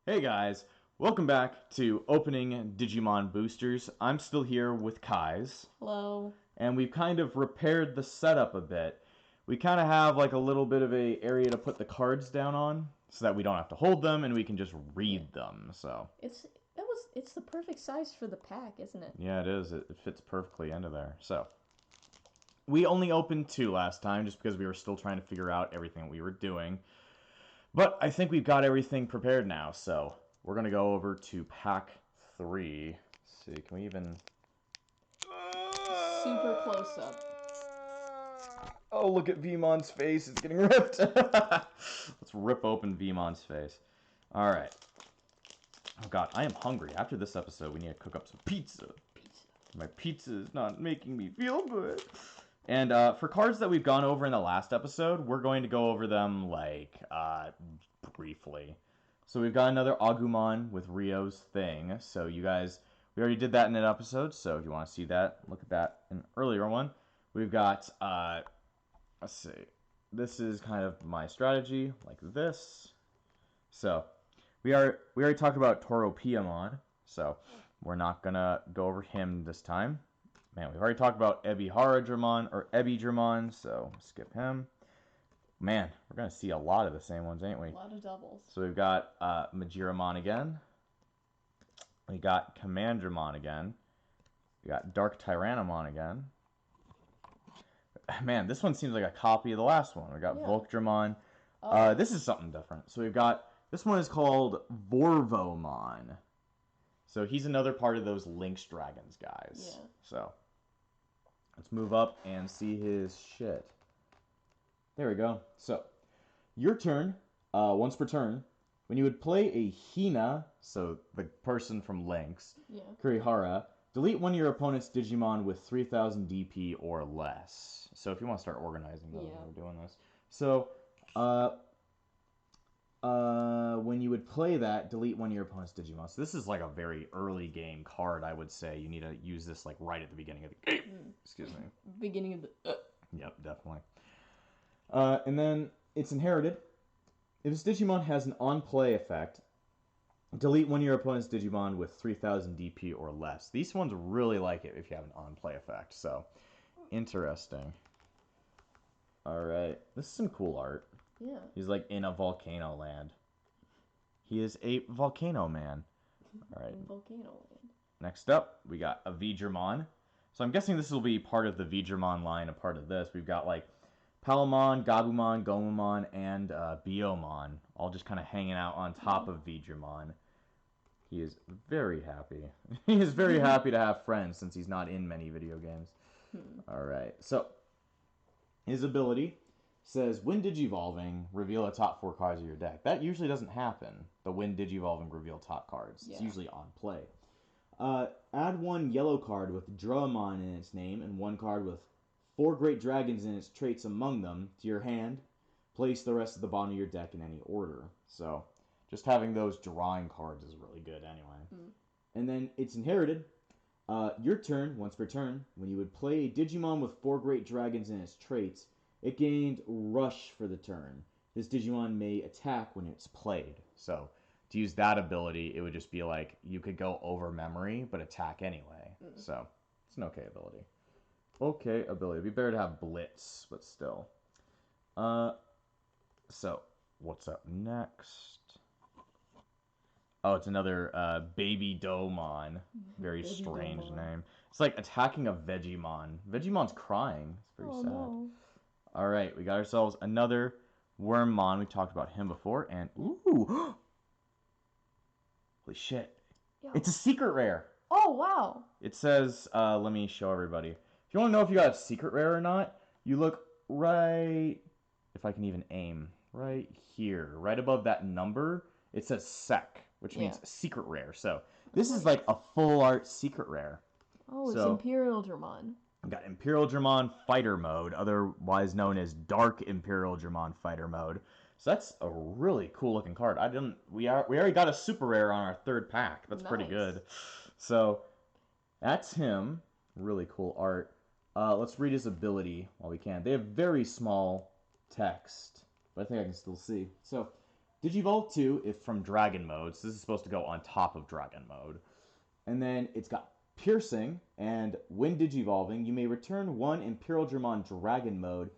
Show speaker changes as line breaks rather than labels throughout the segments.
Hey guys, welcome back to opening Digimon boosters. I'm still here with Kai's,
Hello.
and we've kind of repaired the setup a bit. We kind of have like a little bit of a area to put the cards down on, so that we don't have to hold them and we can just
Yeah.
read them. So
It's the perfect size for the pack, isn't it?
yeah, it is. It fits perfectly into there. So we only opened two last time, just because we were still trying to figure out everything we were doing. But I think we've got everything prepared now, so we're gonna go over to pack 3. Let's see, can we even...
Super close up.
Oh, look at Veemon's face. It's getting ripped. Let's rip open Veemon's face. Alright. Oh god, I am hungry. After this episode, we need to cook up some pizza. My pizza is not making me feel good. And for cards that we've gone over in the last episode, we're going to go over them, like, briefly. So we've got another Agumon with Rio's thing. So you guys, we already did that in an episode, so if you want to see that, look at that in an earlier one. We've got, let's see. This is kind of my strategy, like this. So we already talked about Toropiamon, so we're not gonna go over him this time. Man, we've already talked about Ebidramon, so skip him. Man, we're gonna see a lot of the same ones, ain't we?
A lot of doubles.
So we've got Majiramon again. We got Commandramon again. We got Dark Tyrannomon again. Man, this one seems like a copy of the last one. We got Volcdramon. This is something different. So we've got, this one is called Vorvomon. So he's another part of those Lynx Dragons guys.
Yeah.
So let's move up and see his shit. There we go. So your turn, once per turn, when you would play a Hina, so the person from Lynx, Kurihara, delete one of your opponent's Digimon with 3000 DP or less. So if you want to start organizing those, we're doing this. So, when you would play that, delete one of your opponent's Digimon. So this is like a very early game card, I would say. You need to use this like right at the beginning of the game. Excuse me.
Beginning of the...
Yep, definitely. And then it's inherited. If this Digimon has an on-play effect, delete one of your opponent's Digimon with 3000 DP or less. These ones really like it if you have an on-play effect, so interesting. Alright, this is some cool art.
Yeah.
He's like in a volcano land. He is a volcano man. Alright.
Volcano land.
Next up, we got a Yggdrasil. So I'm guessing this will be part of the Yggdrasil line, a part of this. We've got like Palomon, Gabumon, Gomamon, and Biomon, all just kind of hanging out on top of Yggdrasil. He is very happy. He is very happy to have friends since he's not in many video games. Alright, so his ability says, when Digivolving, reveal a top 4 cards of your deck. That usually doesn't happen, the when Digivolving reveal top cards. It's usually on play. Add one yellow card with Dramon in its name and one card with 4 great dragons and its traits among them to your hand. Place the rest of the bottom of your deck in any order. So just having those drawing cards is really good anyway. And then it's inherited. Your turn, once per turn, when you would play a Digimon with 4 great dragons and its traits, it gained Rush for the turn. This Digimon may attack when it's played. So to use that ability, it would just be like you could go over memory but attack anyway. So it's an okay ability. Okay ability. It'd be better to have Blitz, but still. So what's up next? Oh, it's another Baby Domon. Very
Baby
strange
Domon.
name. It's like attacking a Vegemon. Vegemon's crying. It's pretty sad.
No.
Alright, we got ourselves another Wormmon. We talked about him before. And, ooh! Holy shit.
Yo.
It's a secret rare.
Oh, wow.
It says, let me show everybody. If you want to know if you got a secret rare or not, you look right, if I can even aim, right here. Right above that number, it says sec, which means secret rare. So this is like a full art secret rare.
Oh, it's Imperial Dramon.
I've got Imperial Dramon Fighter Mode, otherwise known as Dark Imperial Dramon Fighter Mode. So that's a really cool looking card. We already got a super rare on our 3rd pack. That's pretty good. So that's him. Really cool art. Let's read his ability while we can. They have very small text, but I think I can still see. So Digivolve 2 if from Dragon mode, so this is supposed to go on top of Dragon mode. And then it's got Piercing, and when Digivolving, you may return one Imperial Dramon Dragon mode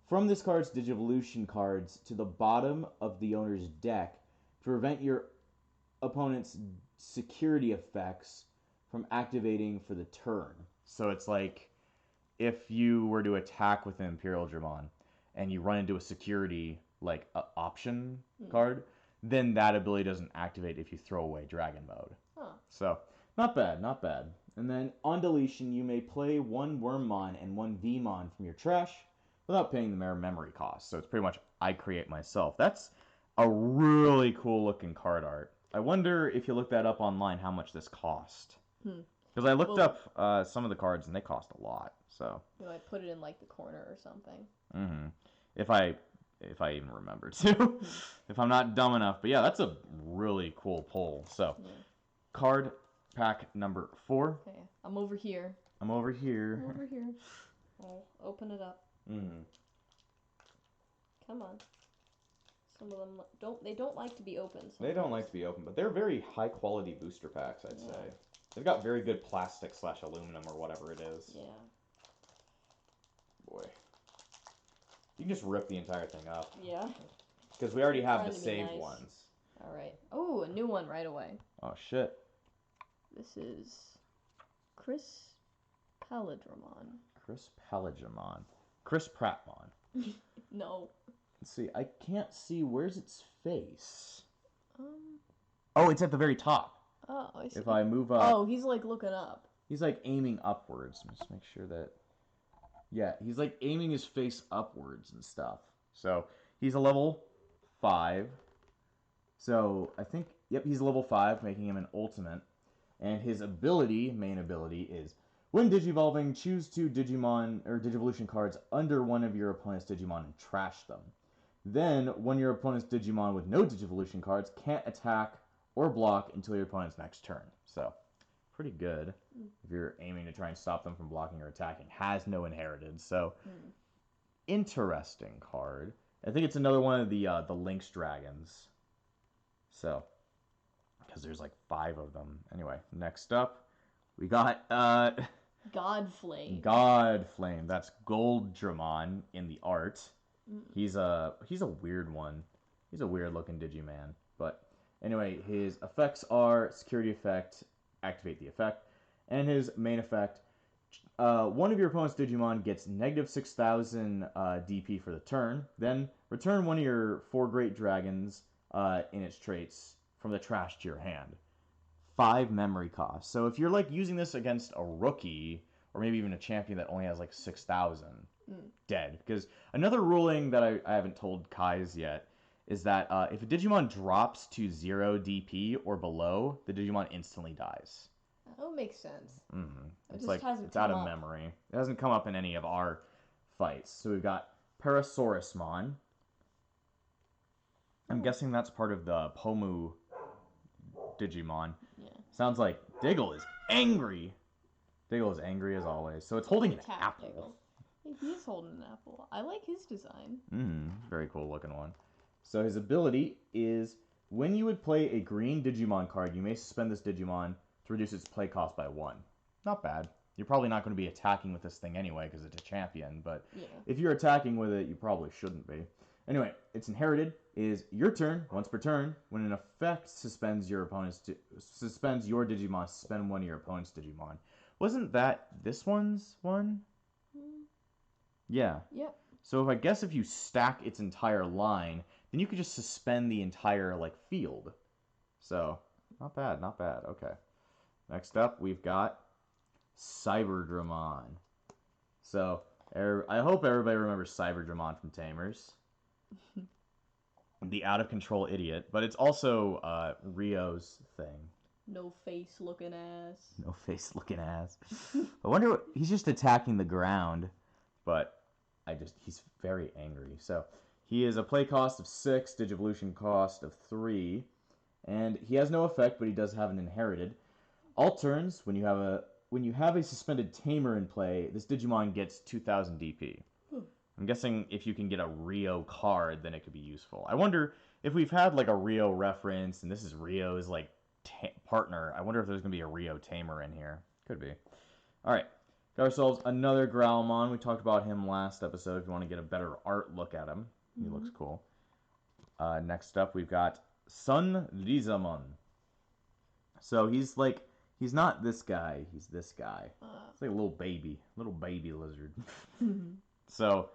from this card's Digivolution cards to the bottom of the owner's deck to prevent your opponent's security effects from activating for the turn. So it's like if you were to attack with an Imperial Dramon and you run into a security like option card, then that ability doesn't activate if you throw away Dragon mode.
Huh.
So not bad, not bad. And then on deletion, you may play one Wormmon and one Vmon from your trash without paying the memory cost. So it's pretty much I create myself. That's a really cool looking card art. I wonder if you look that up online how much this cost. Because I looked up some of the cards and they cost a lot. So
you might put it in like the corner or something.
If I even remember to. If I'm not dumb enough. But yeah, that's a really cool pull. So card pack number 4.
Okay, I'm over here.
I'm over here.
I'm over here. I'll open it up. Come on. Some of them don't like to be opened.
They don't like to be opened, but they're very high quality booster packs, I'd say. They've got very good plastic / aluminum or whatever it is.
Yeah.
Boy. You can just rip the entire thing up.
Yeah.
Because we already have the saved ones.
Alright. Oh, a new one right away.
Oh, shit.
This is Chris Paladramon.
Chris Paladramon. Chris Prattmon.
No.
Let's see. I can't see. Where's its face? Oh, it's at the very top.
Oh, I see.
If I move up.
Oh, he's like looking up.
He's like aiming upwards. Let me just make sure that. Yeah, he's like aiming his face upwards and stuff. So he's a level 5. So I think, yep, he's level 5, making him an ultimate. And his main ability, is when Digivolving, choose 2 Digimon or Digivolution cards under one of your opponent's Digimon and trash them. Then, one of your opponent's Digimon with no Digivolution cards can't attack or block until your opponent's next turn. So, pretty good if you're aiming to try and stop them from blocking or attacking. Has no inherited, so interesting card. I think it's another one of the Lynx Dragons. So, because there's like 5 of them. Anyway, next up, we got
Godflame.
Godflame. That's Gold Dramon in the art. He's a weird one. He's a weird looking Digiman. But anyway, his effects are security effect, activate the effect, and his main effect. One of your opponent's Digimon gets negative 6,000 DP for the turn. Then return one of your 4 Great Dragons in its traits from the trash to your hand. 5 memory cost. So if you're like using this against a rookie, or maybe even a champion that only has like 6,000, dead. Because another ruling that I haven't told Kai's yet is that if a Digimon drops to 0 DP or below, the Digimon instantly dies.
That makes sense.
It's like it's out of memory. It hasn't come up in any of our fights. So we've got Parasaurusmon. I'm guessing that's part of the Pomu Digimon.
Yeah.
Sounds like Diggle is angry. Diggle is angry as always. So it's holding an apple.
Diggle. He is holding an apple. I like his design.
Very cool looking one. So his ability is when you would play a green Digimon card, you may suspend this Digimon to reduce its play cost by 1. Not bad. You're probably not going to be attacking with this thing anyway because it's a champion, but if you're attacking with it, you probably shouldn't be. Anyway, its inherited is your turn, once per turn. When an effect suspends your Digimon, suspend one of your opponent's Digimon. Wasn't that this one's one? Yeah.
Yep.
So if you stack its entire line, then you could just suspend the entire field. So not bad, not bad. Okay. Next up, we've got Cyberdramon. So I hope everybody remembers Cyberdramon from Tamers. The out of control idiot, but it's also Rio's thing.
No face looking ass.
No face looking ass. I wonder he's just attacking the ground, but he's very angry. So he is a play cost of 6, Digivolution cost of 3, and he has no effect, but he does have an inherited. All turns, when you have a suspended Tamer in play, this Digimon gets 2,000 DP. I'm guessing if you can get a Rio card, then it could be useful. I wonder if we've had like a Rio reference, and this is Rio's like partner, I wonder if there's gonna be a Rio tamer in here. Could be. All right, got ourselves another Growlmon. We talked about him last episode. If you want to get a better art look at him, he looks cool. Next up, we've got Sun Lizamon. So he's not this guy. He's this guy. It's like a little baby lizard. So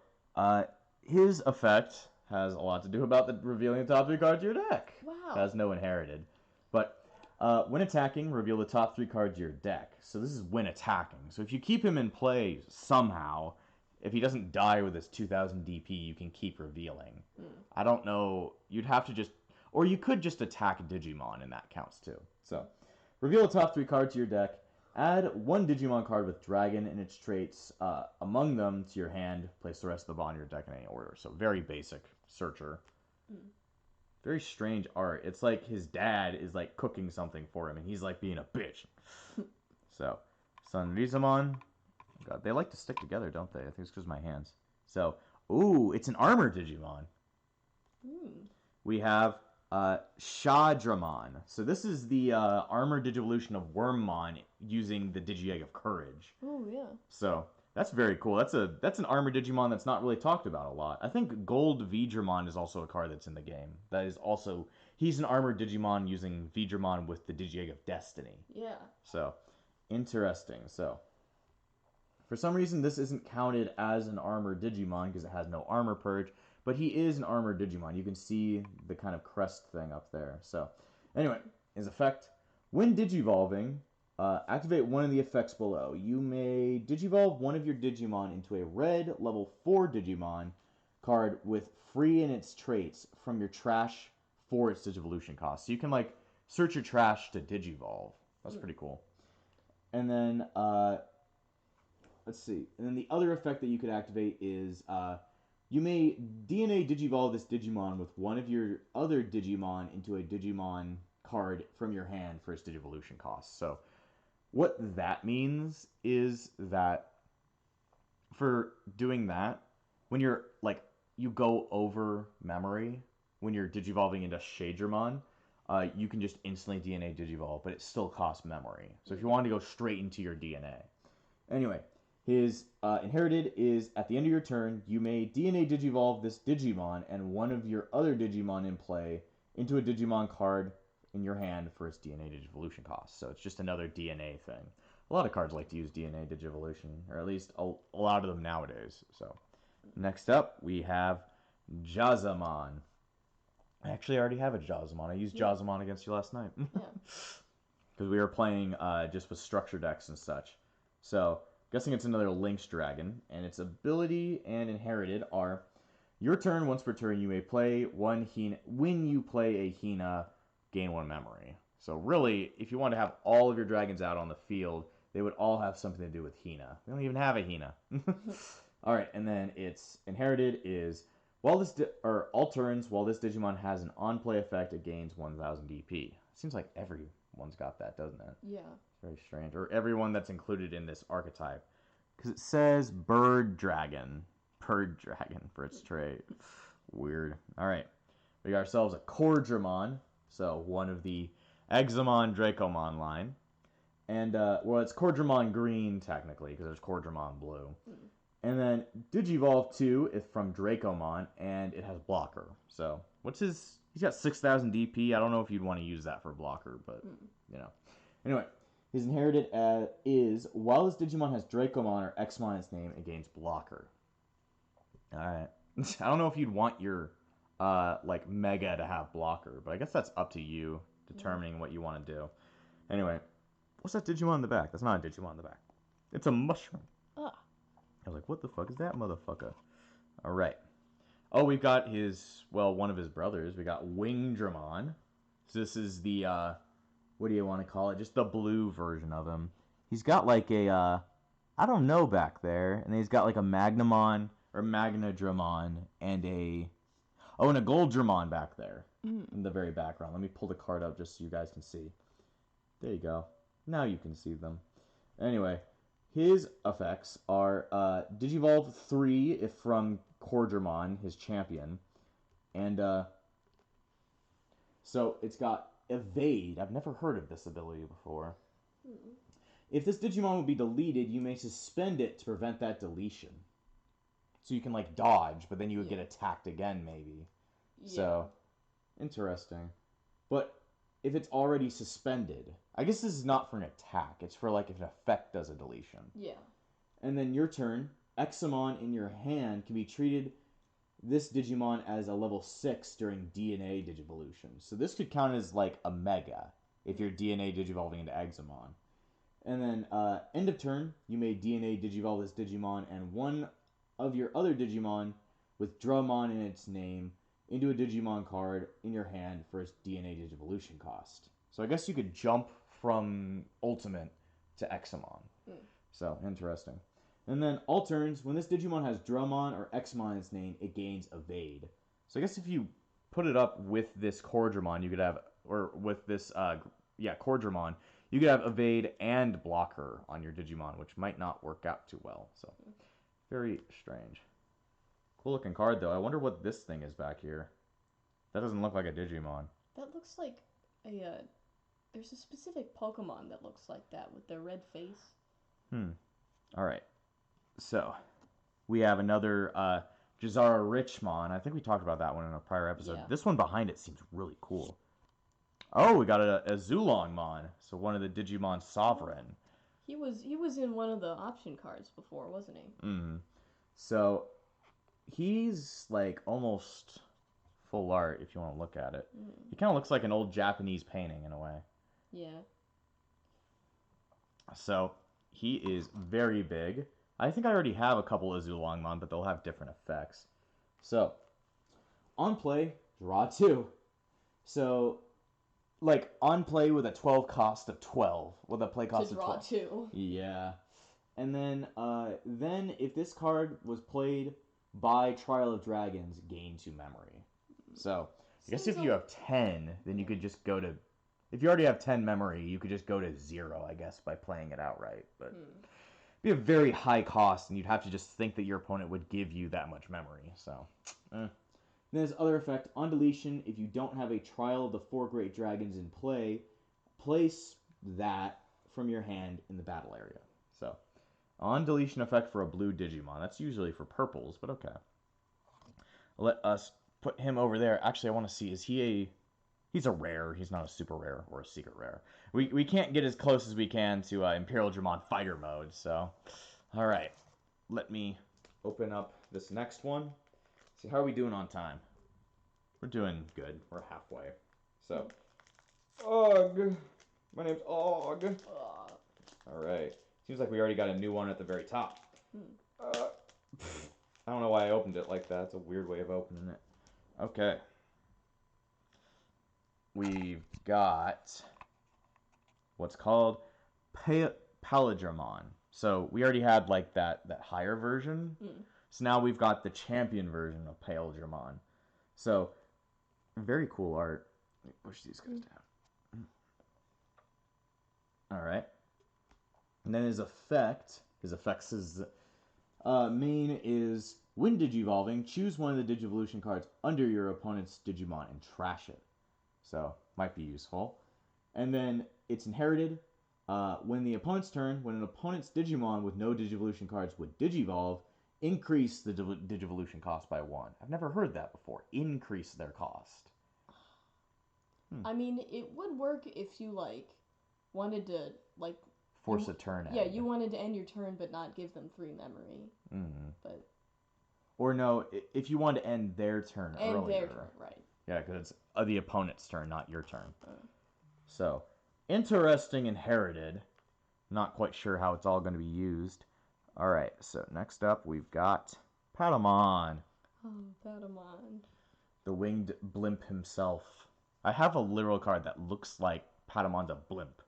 his effect has a lot to do about the revealing the top 3 cards of your deck.
Wow.
It has no inherited. But when attacking, reveal the top 3 cards of your deck. So this is when attacking. So if you keep him in play somehow, if he doesn't die with his 2000 DP, you can keep revealing. I don't know. You'd have to just... Or you could just attack Digimon, and that counts too. So, reveal the top 3 cards to your deck. Add 1 Digimon card with Dragon and its traits among them to your hand. Place the rest of the bond in your deck in any order. So, very basic searcher. Very strange art. It's like his dad is like cooking something for him, and he's like being a bitch. So, Sun Rizamon. God, they like to stick together, don't they? I think it's because of my hands. So, ooh, it's an armor Digimon. We have Shadramon. So this is the armor Digivolution of Wormmon using the Digi-Egg of Courage.
Oh, yeah.
So that's very cool. That's an armor Digimon that's not really talked about a lot. I think Gold Vidramon is also a card that's in the game. That is also... He's an armor Digimon using Vidramon with the Digi-Egg of Destiny.
Yeah.
So, interesting. So... For some reason, this isn't counted as an armored Digimon because it has no armor purge, but he is an armored Digimon. You can see the kind of crest thing up there. So, anyway, his effect. When Digivolving, activate one of the effects below. You may Digivolve one of your Digimon into a red level 4 Digimon card with free in its traits from your trash for its Digivolution cost. So you can, like, search your trash to Digivolve. That's pretty cool. And then, let's see. And then the other effect that you could activate is you may DNA Digivolve this Digimon with one of your other Digimon into a Digimon card from your hand for its Digivolution cost. So what that means is that for doing that, when you're like you go over memory when you're Digivolving into Shadramon, you can just instantly DNA Digivolve, but it still costs memory. So if you wanted to go straight into your DNA. Anyway, his inherited is, at the end of your turn, you may DNA Digivolve this Digimon and one of your other Digimon in play into a Digimon card in your hand for its DNA Digivolution cost. So it's just another DNA thing. A lot of cards like to use DNA Digivolution, or at least a lot of them nowadays. So next up, we have Jazamon. I actually already have a Jazamon. I used Jazamon against you last night. Because we were playing just with structure decks and such. So... Guessing it's another Lynx Dragon, and its ability and inherited are, your turn, once per turn, you may play one Hina. When you play a Hina, gain 1 memory. So really, if you want to have all of your dragons out on the field, they would all have something to do with Hina. They don't even have a Hina. Alright, and then its inherited is, while this all turns, while this Digimon has an on-play effect, it gains 1000 DP. Seems like everyone's got that, doesn't it?
Yeah.
Very strange. Or everyone that's included in this archetype. Because it says Bird Dragon. Bird Dragon for its trait. Weird. Alright. We got ourselves a Cordramon. So, one of the Examon Dracomon line. And, well, it's Cordramon Green, technically, because there's Cordramon Blue. And then Digivolve 2 is from Dracomon, and it has Blocker. So, what's his... He's got 6,000 DP. I don't know if you'd want to use that for Blocker, but, you know. Anyway. His inherited is, while this Digimon has Dracomon or Xmon in its name, it gains Blocker. Alright. I don't know if you'd want your, like, Mega to have Blocker, but I guess that's up to you, determining what you want to do. Anyway, what's that Digimon in the back? That's not a Digimon in the back. It's a mushroom. I was like, what the fuck is that motherfucker? Alright. Oh, we've got his, well, one of his brothers. We got Wingdramon. So this is the, what do you want to call it? Just the blue version of him. He's got like a, I don't know back there. And then he's got like a Magnamon, or Magnadramon, and a Goldramon back there. In the very background. Let me pull the card up just so you guys can see. There you go. Now you can see them. Anyway, his effects are, Digivolve 3 if from Cordramon, his champion. And, So it's got Evade. I've never heard of this ability before.
Mm.
If this Digimon would be deleted, you may suspend it to prevent that deletion. So you can like dodge, but then you would get attacked again, maybe.
Yeah.
So interesting. But if it's already suspended, I guess this is not for an attack. It's for like if an effect does a deletion.
Yeah.
And then your turn, Examon in your hand can be treated this Digimon as a level 6 during DNA Digivolution. So this could count as like a Mega if you're DNA Digivolving into Examon. And then end of turn, you may DNA Digivolve this Digimon and one of your other Digimon with Dramon in its name into a Digimon card in your hand for its DNA Digivolution cost. So I guess you could jump from Ultimate to Examon.
Mm.
So, interesting. And then all turns, when this Digimon has Dramon or Examon in its name, it gains Evade. So I guess if you put it up with this Cordramon, you could have, or with this, Cordramon, you could have Evade and Blocker on your Digimon, which might not work out too well. So, very strange. Cool looking card, though. I wonder what this thing is back here. That doesn't look like a Digimon.
That looks like a. There's a specific Pokemon that looks like that with their red face.
Alright. So, we have another Jazara Richmon. I think we talked about that one in a prior episode.
Yeah.
This one behind it seems really cool. Oh, we got a Zulongmon. So one of the Digimon Sovereign.
He was in one of the option cards before, wasn't he?
Mm-hmm. So he's like almost full art if you want to look at it.
Mm.
He kind of looks like an old Japanese painting in a way.
Yeah.
So he is very big. I think I already have a couple of Zulongmon, but they'll have different effects. So, on play, draw 2. So, like, on play with a 12 cost of 12. With a play cost of 12.
To draw 2.
Yeah. And then if this card was played by Trial of Dragons, gain 2 memory. So, I guess if you have 10, then you could just go to... If you already have 10 memory, you could just go to 0, I guess, by playing it outright. But... be a very high cost, and you'd have to just think that your opponent would give you that much memory. So, Then there's other effect. On deletion, if you don't have a Trial of the 4 Great Dragons in play, place that from your hand in the battle area. So, on deletion effect for a blue Digimon. That's usually for purples, but okay. Let us put him over there. Actually, I want to see, is he a... He's a rare. He's not a super rare or a secret rare. We can't get as close as we can to Imperial Dramon Fighter mode, so... Alright. Let me open up this next one. See, how are we doing on time? We're doing good. We're halfway. So... Og! My name's Og! Alright. Seems like we already got a new one at the very top. I don't know why I opened it like that. It's a weird way of opening it. Okay. We've got what's called Palindromon. So we already had like that higher version. So now we've got the champion version of Palindromon. So very cool art. Let me push these guys down. All right. And then his effects main is when Digivolving, choose one of the Digivolution cards under your opponent's Digimon and trash it. So, might be useful. And then, it's inherited. When the opponent's turn, when an opponent's Digimon with no Digivolution cards would Digivolve, increase the Digivolution cost by 1. I've never heard that before. Increase their cost.
I mean, it would work if you, like, wanted to, like...
Force a turn
Yeah, you wanted to end your turn but not give them 3 memory. But...
Or no, if you wanted to end their turn earlier.
End their turn, right.
Yeah, because it's the opponent's turn, not your turn. So, interesting inherited. Not quite sure how it's all going to be used. Alright, so next up we've got Patamon.
Oh, Patamon.
The winged blimp himself. I have a literal card that looks like Patamon's a blimp.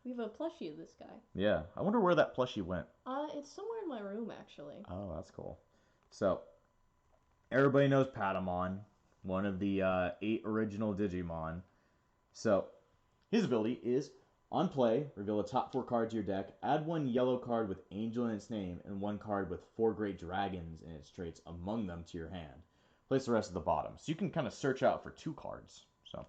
We have a plushie of this guy.
Yeah, I wonder where that plushie went.
It's somewhere in my room, actually.
Oh, that's cool. So, everybody knows Patamon. One of the 8 original Digimon. So, his ability is, on play, reveal the top 4 cards to your deck, add 1 yellow card with Angel in its name, and 1 card with 4 Great Dragons in its traits among them to your hand. Place the rest at the bottom. So you can kind of search out for 2 cards. So,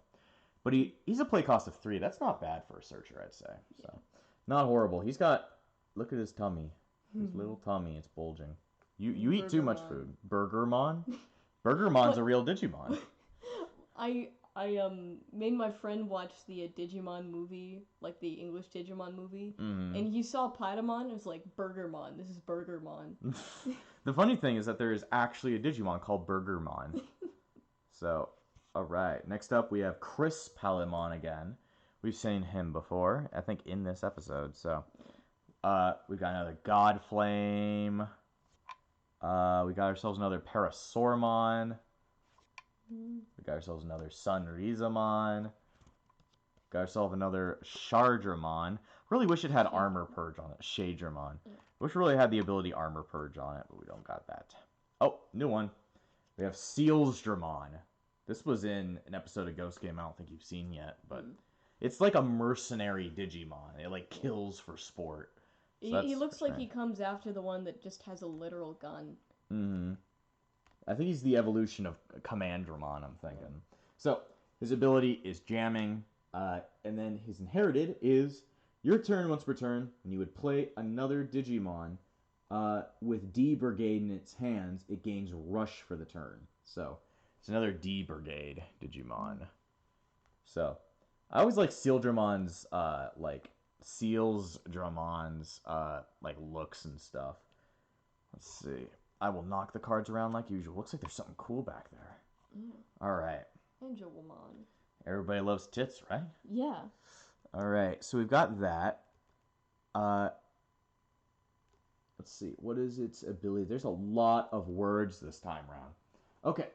But he's a play cost of 3. That's not bad for a searcher, I'd say. So, not horrible. He's got, look at his tummy. His little tummy, it's bulging. You eat too much food. Burgermon? Burgermon's a real Digimon.
I made my friend watch the Digimon movie, like the English Digimon movie, and he saw Patamon and was like, Burgermon, this is Burgermon.
The funny thing is that there is actually a Digimon called Burgermon. So, alright. Next up, we have Chris Palamon again. We've seen him before, I think, in this episode. So, we've got another Godflame. We got ourselves another Parasaurmon. We got ourselves another Sunrizamon. Got ourselves another Shardramon. Really wish it had Armor Purge on it. Shadramon. Wish it really had the ability Armor Purge on it, but we don't got that. Oh, new one. We have Sealsdramon. This was in an episode of Ghost Game I don't think you've seen yet, but it's like a mercenary Digimon. It like kills for sport.
So he looks like he comes after the one that just has a literal gun.
I think he's the evolution of Commandramon, I'm thinking. So, his ability is jamming, and then his inherited is your turn once per turn, and you would play another Digimon with D Brigade in its hands, it gains Rush for the turn. So, it's another D Brigade Digimon. So, I always like Sealdramon's, like, looks and stuff. Let's see. I will knock the cards around like usual. Looks like there's something cool back there. Alright.
Angelwomon.
Everybody loves tits, right?
Yeah.
Alright, so we've got that. Let's see. What is its ability? There's a lot of words this time around. Okay.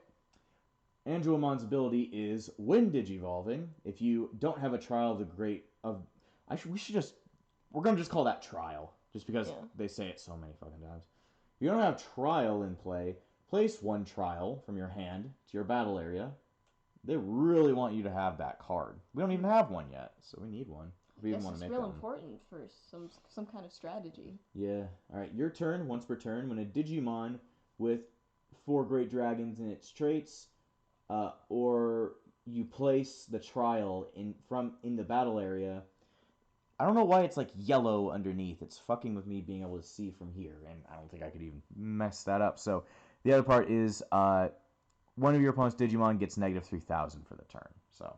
Angelomon's ability is when Digivolving, if you don't have a trial of the great of... We're going to just call that trial. Just because they say it so many fucking times. If you don't have trial in play, place one trial from your hand to your battle area. They really want you to have that card. We don't even have one yet, so we need one. We even want to make
real
one.
Important for some kind of strategy.
Yeah. All right. Your turn. Once per turn, when a Digimon with 4 Great Dragons in its traits, or you place the trial in the battle area. I don't know why it's like yellow underneath. It's fucking with me being able to see from here, and I don't think I could even mess that up. So the other part is one of your opponent's Digimon gets negative 3,000 for the turn. So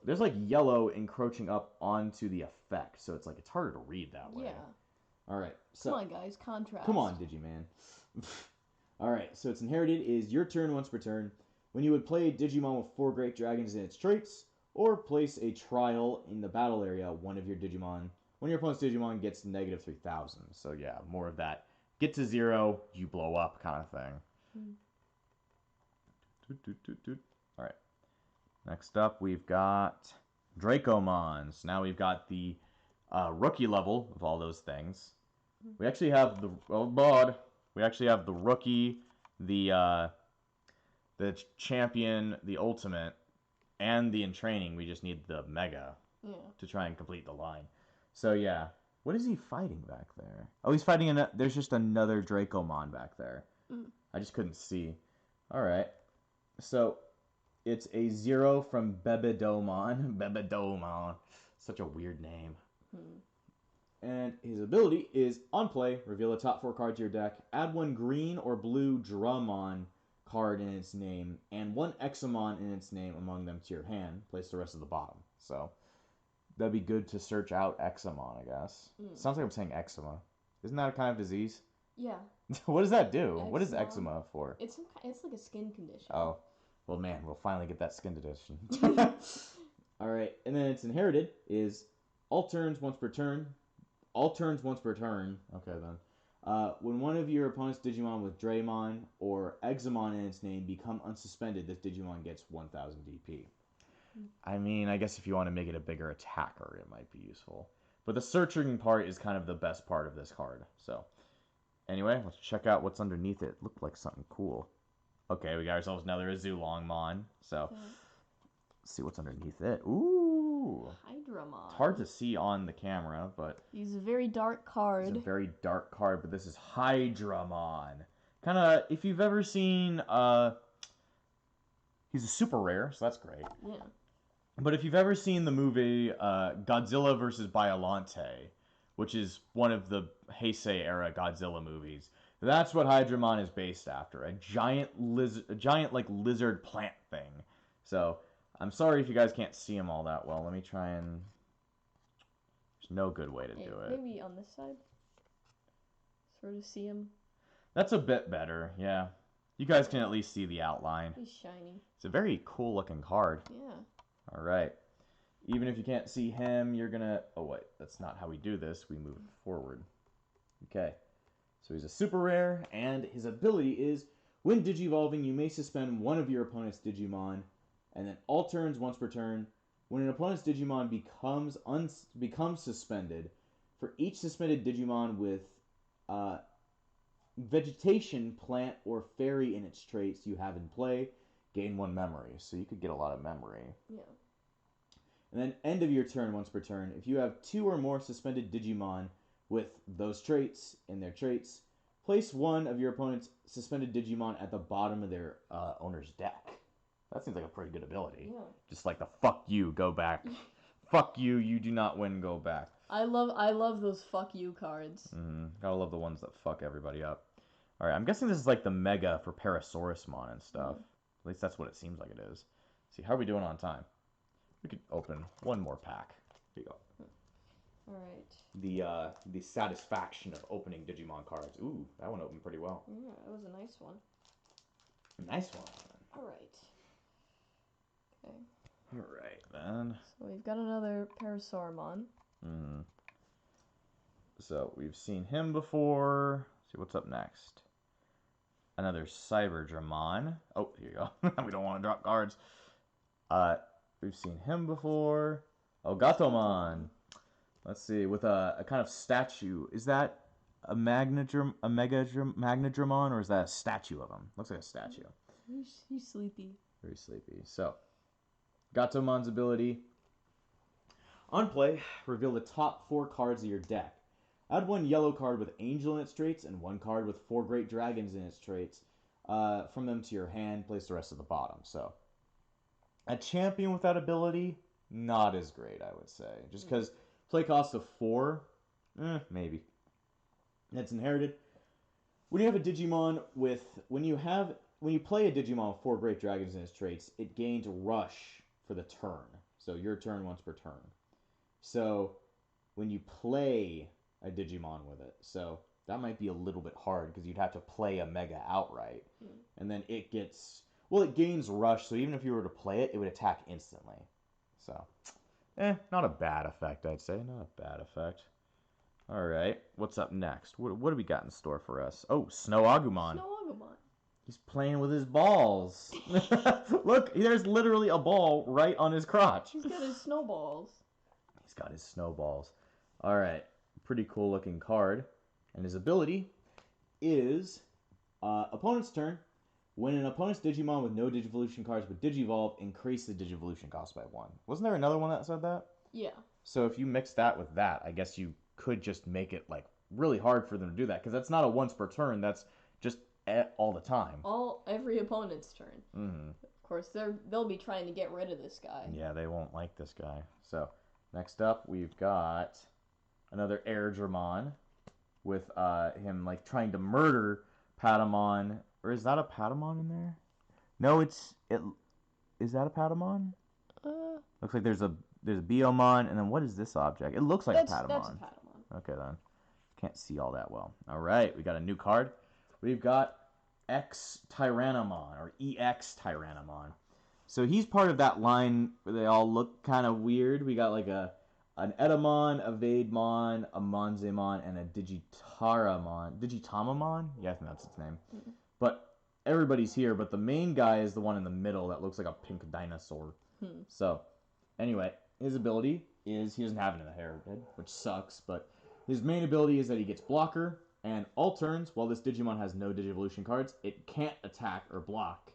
there's like yellow encroaching up onto the effect, so it's like it's harder to read that way.
Yeah.
All right. So
come on, guys, contrast.
Come on, Digiman. All right. So its inherited is your turn once per turn. When you would play a Digimon with 4 Great Dragons in its traits, or place a trial in the battle area, one of your opponent's Digimon gets negative 3,000. So yeah, more of that. Get to 0, you blow up kind of thing. All right. Next up, we've got Dracomons. Now we've got the rookie level of all those things. We actually have the rookie, the champion, the ultimate, and the in training. We just need the mega to try and complete the line. So yeah, what is he fighting back there? Oh, he's fighting there's just another Dracomon back there. I just couldn't see. All right, so it's a 0 from Bebedomon. Bebedomon, such a weird name. And his ability is on play, reveal the top 4 cards to your deck, add 1 green or blue Dramon card in its name, and 1 Examon in its name among them to your hand. Place the rest of the bottom. So that'd be good to search out Examon, I guess. Sounds like I'm saying eczema. Isn't that a kind of disease?
Yeah.
What does that do?
Eczema.
What is eczema for?
It's like a skin condition.
Oh, well, man, we'll finally get that skin condition. All right, and then its inherited is all turns once per turn. Okay, then. When one of your opponent's Digimon with Draymon or Examon in its name become unsuspended, this Digimon gets 1,000 DP. I mean, I guess if you want to make it a bigger attacker, it might be useful. But the searching part is kind of the best part of this card. So, anyway, let's check out what's underneath it. Looked like something cool. Okay, we got ourselves another Azulongmon. So, let's see what's underneath it. Ooh.
Hydramon.
It's hard to see on the camera, but...
He's a very dark card.
It's a very dark card, but this is Hydramon. Kind of, if you've ever seen... he's a super rare, so that's great.
Yeah.
But if you've ever seen the movie Godzilla vs. Biollante, which is one of the Heisei era Godzilla movies, that's what Hydramon is based after. A giant like lizard plant thing. So I'm sorry if you guys can't see him all that well. Let me try and... There's no good way to do it.
Maybe on this side. Sort of see him.
That's a bit better, yeah. You guys can at least see the outline.
He's shiny.
It's a very cool looking card.
Yeah.
Alright. Even if you can't see him, you're gonna... Oh, wait. That's not how we do this. We move forward. Okay. So he's a super rare, and his ability is, when Digivolving, you may suspend one of your opponent's Digimon, and then all turns once per turn. When an opponent's Digimon becomes suspended, for each suspended Digimon with vegetation, plant, or fairy in its traits you have in play, gain 1 memory. So you could get a lot of memory.
Yeah.
And then end of your turn once per turn. If you have 2 or more suspended Digimon with those traits in their traits, place one of your opponent's suspended Digimon at the bottom of their owner's deck. That seems like a pretty good ability.
Yeah.
Just like the fuck you, go back. Fuck you, you do not win, go back.
I love those fuck you cards.
Gotta love the ones that fuck everybody up. Alright, I'm guessing this is like the Mega for Parasaurusmon and stuff. At least that's what it seems like it is. See, how are we doing on time? We could open one more pack. Here you go.
Alright.
The satisfaction of opening Digimon cards. Ooh, that one opened pretty well.
Yeah, that was a nice one.
Nice one.
Alright. Okay.
Alright, then.
So we've got another Parasaurmon.
So we've seen him before. Let's see what's up next. Another Cyberdramon. Oh, here you go. We don't want to drop cards. We've seen him before. Oh, Gatomon. Let's see, with a kind of statue. Is that a Magnadramon, or is that a statue of him? Looks like a statue.
He's sleepy.
Very sleepy. So, Gatomon's ability. On play, reveal the top 4 cards of your deck. Add 1 yellow card with Angel in its traits and 1 card with 4 Great Dragons in its traits from them to your hand. Place the rest at the bottom. So, a champion with that ability, not as great, I would say. Just because play cost of 4, maybe. It's inherited. When you have a Digimon with... When you play a Digimon with 4 Great Dragons in its traits, it gains Rush for the turn. So, your turn once per turn. So, when you play a Digimon with it, so that might be a little bit hard because you'd have to play a Mega outright. And then it gets... Well, it gains Rush, so even if you were to play it, it would attack instantly. So, not a bad effect, I'd say. Not a bad effect. Alright, what's up next? What do we got in store for us? Oh, Snow Agumon.
Snow Agumon.
He's playing with his balls. Look, there's literally a ball right on his crotch.
He's got his snowballs.
He's got his snowballs. Alright, pretty cool looking card. And his ability is opponent's turn. When an opponent's Digimon with no Digivolution cards but Digivolve, increase the Digivolution cost by 1. Wasn't there another one that said that?
Yeah.
So if you mix that with that, I guess you could just make it like really hard for them to do that, because that's not a once per turn. That's just all the time.
Every opponent's turn. Of course, they'll be trying to get rid of this guy.
Yeah, they won't like this guy. So next up, we've got another Airdramon with him like trying to murder Patamon. Or is that a Patamon in there? No, is that a Patamon? Looks like there's a Biomon, and then what is this object? It looks like a Patamon.
That's a Patamon.
Okay then. Can't see all that well. Alright, we got a new card. We've got X Tyrannomon, or EX Tyrannomon. So he's part of that line where they all look kind of weird. We got like an Etamon, a Vademon, a Monzemon, and a Digitamamon. Yeah, I think that's its name. But everybody's here, but the main guy is the one in the middle that looks like a pink dinosaur. So, anyway, his ability is he doesn't have it in the hair, which sucks, but his main ability is that he gets Blocker, and all turns, while this Digimon has no Digivolution cards, it can't attack or block.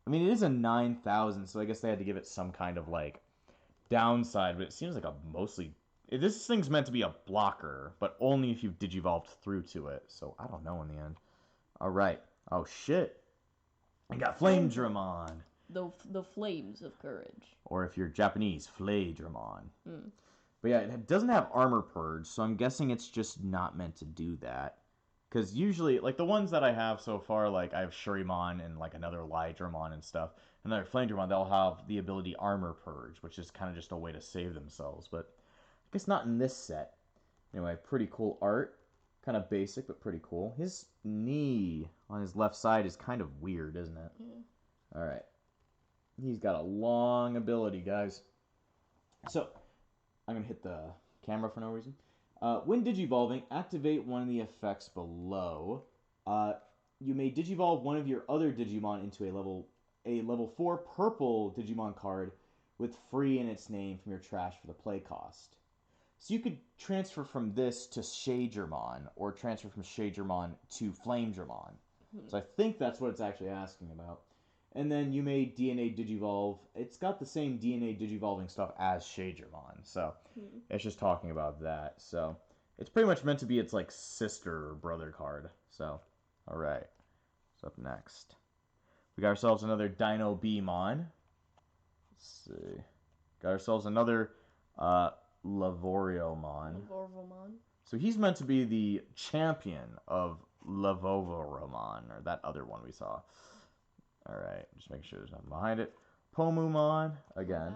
I mean, it is a 9,000, so I guess they had to give it some kind of, like, downside, but it seems like a mostly... This thing's meant to be a blocker, but only if you've Digivolved through to it, so I don't know in the end. Alright. Oh, shit. I got Flame Dramon.
the flames of courage.
Or if you're Japanese, Flaydramon.
Mm.
But yeah, it doesn't have armor purge, so I'm guessing it's just not meant to do that. Because usually, like the ones that I have so far, like I have Shurimon and like another Lydramon and stuff, and another Flaydramon, they'll have the ability armor purge, which is kind of just a way to save themselves. But I guess not in this set. Anyway, pretty cool art. Kind of basic, but pretty cool. His knee on his left side is kind of weird, isn't it?
Yeah.
Alright. He's got a long ability, guys. So, I'm going to hit the camera for no reason. When Digivolving, activate one of the effects below. You may Digivolve one of your other Digimon into a level 4 purple Digimon card with free in its name from your trash for the play cost. So you could transfer from this to Shadramon, or transfer from Shadramon to Flamedramon. So I think that's what it's actually asking about. And then you may DNA Digivolve. It's got the same DNA Digivolving stuff as Shadramon, so it's just talking about that. So it's pretty much meant to be its like sister or brother card. So, all right. What's up next? We got ourselves another Dino Beamon. Let's see. Got ourselves another Lavoriomon. So he's meant to be the champion of Lavovoromon, or that other one we saw. Alright, just make sure there's nothing behind it. Pomumon, again.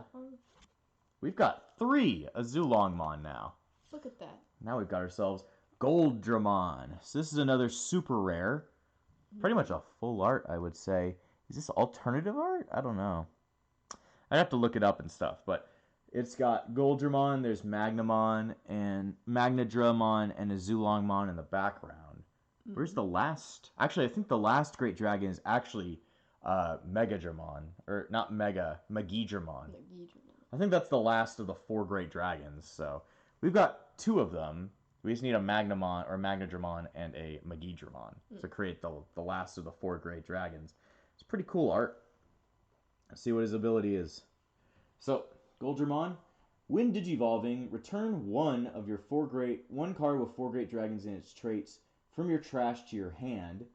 We've got 3 Azulongmon now.
Look at that.
Now we've got ourselves Goldramon. So this is another super rare. Pretty much a full art, I would say. Is this alternative art? I don't know. I'd have to look it up and stuff, but it's got Goldramon, there's Magnamon, and Magnadramon, and Azulongmon in the background. Where's the last? Actually, I think the last great dragon is actually Megadramon. Or not Mega, Magidramon. I think that's the last of the 4 great dragons. So we've got 2 of them. We just need a Magnamon, or Magnadramon, and a Magidramon to create the last of the 4 great dragons. It's pretty cool art. Let's see what his ability is. So, Goldramon, when Digivolving, return one card with 4 great dragons and its traits from your trash to your hand,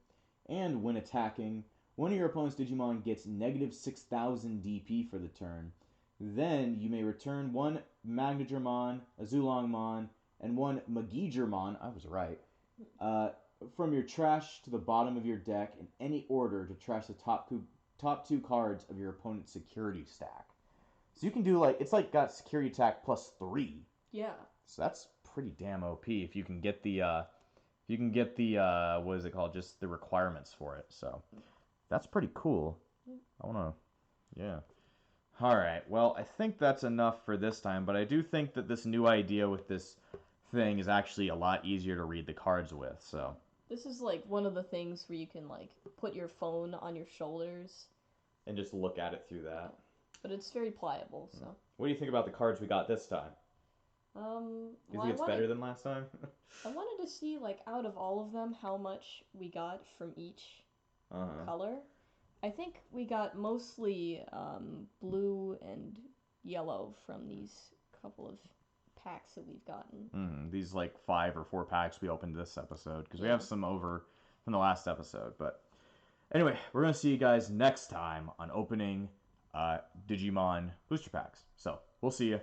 and when attacking, one of your opponent's Digimon gets negative 6,000 DP for the turn. Then you may return 1 Magnadramon, Azulongmon, and 1 Magidramon, I was right, from your trash to the bottom of your deck in any order to trash the top 2 cards of your opponent's security stack. So you can do it's like got security attack plus 3.
Yeah.
So that's pretty damn OP if you can get the what is it called? Just the requirements for it. So that's pretty cool. Yeah. All right. Well, I think that's enough for this time, but I do think that this new idea with this thing is actually a lot easier to read the cards with. So
this is like one of the things where you can like put your phone on your shoulders
and just look at it through that.
But it's very pliable, so.
What do you think about the cards we got this time?
Do
you think it's better than last time?
I wanted to see, like, out of all of them, how much we got from each color. I think we got mostly blue and yellow from these couple of packs that we've gotten.
These, 5 or 4 packs we opened this episode, because we have some over from the last episode. But anyway, we're going to see you guys next time on opening Digimon booster packs. So, we'll see you.